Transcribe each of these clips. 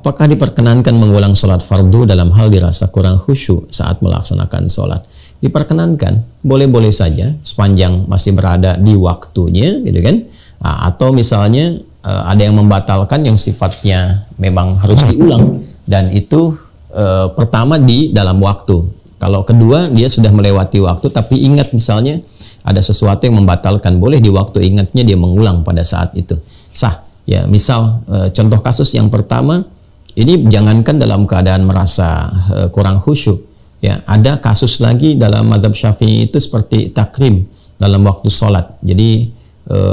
apakah diperkenankan mengulang sholat fardu dalam hal dirasa kurang khusyuk saat melaksanakan sholat? Diperkenankan, boleh-boleh saja sepanjang masih berada di waktunya, gitu kan? Atau misalnya ada yang membatalkan yang sifatnya memang harus diulang, dan itu pertama di dalam waktu. Kalau kedua dia sudah melewati waktu tapi ingat misalnya ada sesuatu yang membatalkan, boleh di waktu ingatnya dia mengulang pada saat itu, sah. Ya, misal contoh kasus yang pertama ini, jangankan dalam keadaan merasa kurang khusyuk, ya, ada kasus lagi dalam mazhab Syafi'i itu seperti takrim dalam waktu sholat. Jadi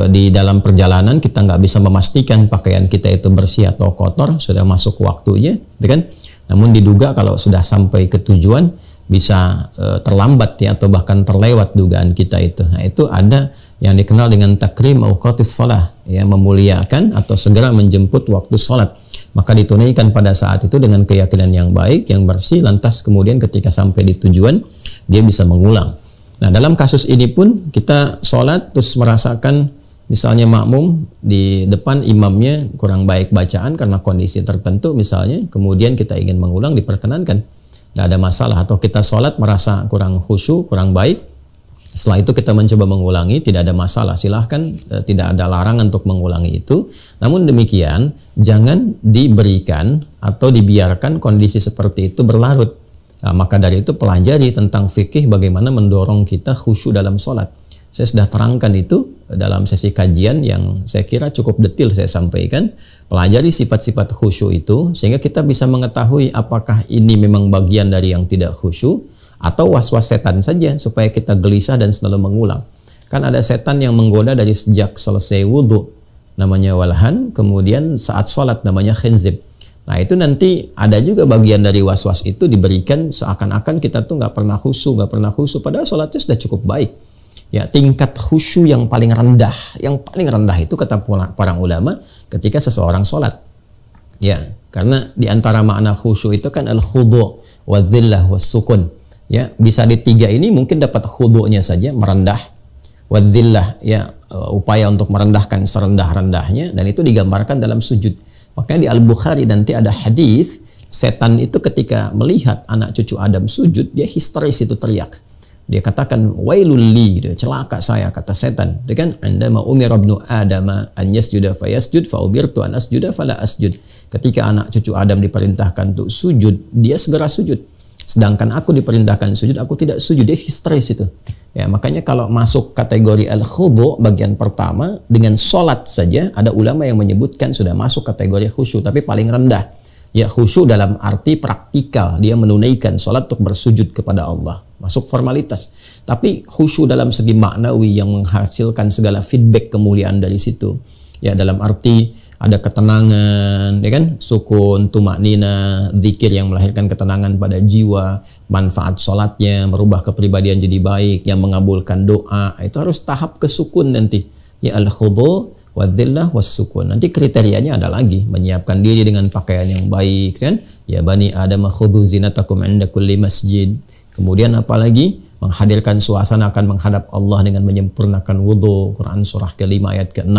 di dalam perjalanan kita nggak bisa memastikan pakaian kita itu bersih atau kotor, sudah masuk waktunya, kan? Namun diduga kalau sudah sampai ke tujuan bisa terlambat, ya, atau bahkan terlewat dugaan kita itu. Nah, itu ada yang dikenal dengan takrim auqatis shalah, ya, memuliakan atau segera menjemput waktu sholat. Maka ditunaikan pada saat itu dengan keyakinan yang baik, yang bersih, lantas kemudian ketika sampai di tujuan dia bisa mengulang. Nah, dalam kasus ini pun kita sholat terus merasakan misalnya makmum di depan imamnya kurang baik bacaan karena kondisi tertentu misalnya, kemudian kita ingin mengulang, diperkenankan, tidak ada masalah. Atau kita sholat merasa kurang khusyuk, kurang baik, setelah itu kita mencoba mengulangi, tidak ada masalah, silahkan, tidak ada larangan untuk mengulangi itu. Namun demikian, jangan diberikan atau dibiarkan kondisi seperti itu berlarut. Nah, maka dari itu pelajari tentang fikih bagaimana mendorong kita khusyuk dalam sholat. Saya sudah terangkan itu dalam sesi kajian yang saya kira cukup detail saya sampaikan. Pelajari sifat-sifat khusyuk itu sehingga kita bisa mengetahui apakah ini memang bagian dari yang tidak khusyuk atau was-was setan saja supaya kita gelisah dan selalu mengulang. Kan ada setan yang menggoda dari sejak selesai wudhu, namanya walhan, kemudian saat sholat namanya khinzib. Nah, itu nanti ada juga bagian dari was-was itu diberikan seakan-akan kita tuh nggak pernah khusyuk, padahal sholatnya sudah cukup baik. Ya, tingkat khusyuk yang paling rendah itu kata para ulama ketika seseorang sholat. Ya, karena di antara makna khusyuk itu kan al-khudu' wa dhillah wa sukun. Ya, bisa di tiga ini mungkin dapat khudu'nya saja, merendah, wa dhillah, ya, upaya untuk merendahkan serendah-rendahnya, dan itu digambarkan dalam sujud. Makanya di Al-Bukhari nanti ada hadis, setan itu ketika melihat anak cucu Adam sujud, dia histeris itu teriak. Dia katakan wailul li, celaka saya, kata setan. Dia kan andama umira ibnu adama an yasjuda fayasjud fa umirtu an asjuda fala asjud. Ketika anak cucu Adam diperintahkan untuk sujud, dia segera sujud. Sedangkan aku diperintahkan sujud, aku tidak sujud. Dia histeris itu. Ya, makanya kalau masuk kategori al-khudu' bagian pertama dengan sholat saja, ada ulama yang menyebutkan sudah masuk kategori khusyuk, tapi paling rendah. Ya, khusyuk dalam arti praktikal, dia menunaikan sholat untuk bersujud kepada Allah, masuk formalitas. Tapi khusyuk dalam segi maknawi yang menghasilkan segala feedback kemuliaan dari situ. Ya, dalam arti ada ketenangan, ya kan, sukun, tumaknina, zikir yang melahirkan ketenangan pada jiwa, manfaat sholatnya, merubah kepribadian jadi baik, yang mengabulkan doa, itu harus tahap kesukun nanti. Ya, al-khudu' wadzillah wassukun. Nanti kriterianya ada lagi, menyiapkan diri dengan pakaian yang baik, kan? Ya bani Adam khudhu zinatakum 'inda kulli masjid. Kemudian apalagi menghadirkan suasana akan menghadap Allah dengan menyempurnakan wudu, Quran surah ke-5 ayat ke-6.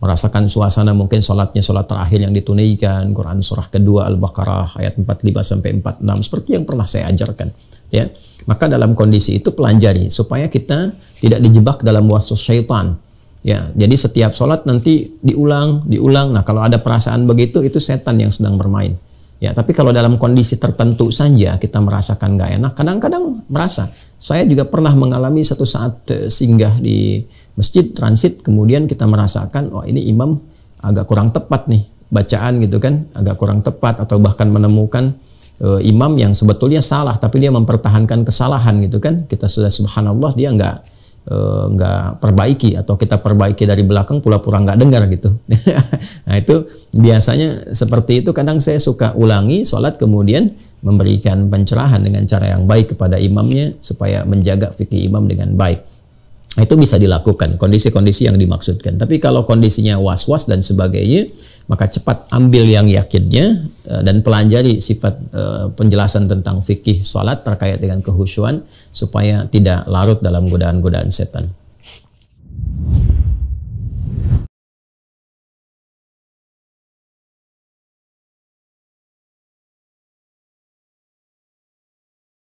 Merasakan suasana mungkin sholatnya sholat terakhir yang ditunaikan, Quran surah kedua Al-Baqarah ayat 45 sampai 46, seperti yang pernah saya ajarkan. Ya, maka dalam kondisi itu pelajari supaya kita tidak dijebak dalam waswas syaitan. Ya, jadi setiap sholat nanti diulang. Nah, kalau ada perasaan begitu, itu setan yang sedang bermain. Ya, tapi kalau dalam kondisi tertentu saja kita merasakan nggak enak, kadang-kadang merasa. Saya juga pernah mengalami satu saat singgah di masjid transit, kemudian kita merasakan, oh ini imam agak kurang tepat nih bacaan gitu kan, agak kurang tepat, atau bahkan menemukan imam yang sebetulnya salah, tapi dia mempertahankan kesalahan gitu kan. Kita sudah subhanallah, dia nggak perbaiki, atau kita perbaiki dari belakang pura-pura nggak dengar gitu. Nah, itu biasanya seperti itu. Kadang saya suka ulangi sholat, kemudian memberikan pencerahan dengan cara yang baik kepada imamnya supaya menjaga fikih imam dengan baik. Nah, itu bisa dilakukan kondisi-kondisi yang dimaksudkan. Tapi kalau kondisinya was-was dan sebagainya, maka cepat ambil yang yakinnya dan pelajari sifat penjelasan tentang fikih sholat terkait dengan kehusyuan supaya tidak larut dalam godaan-godaan setan.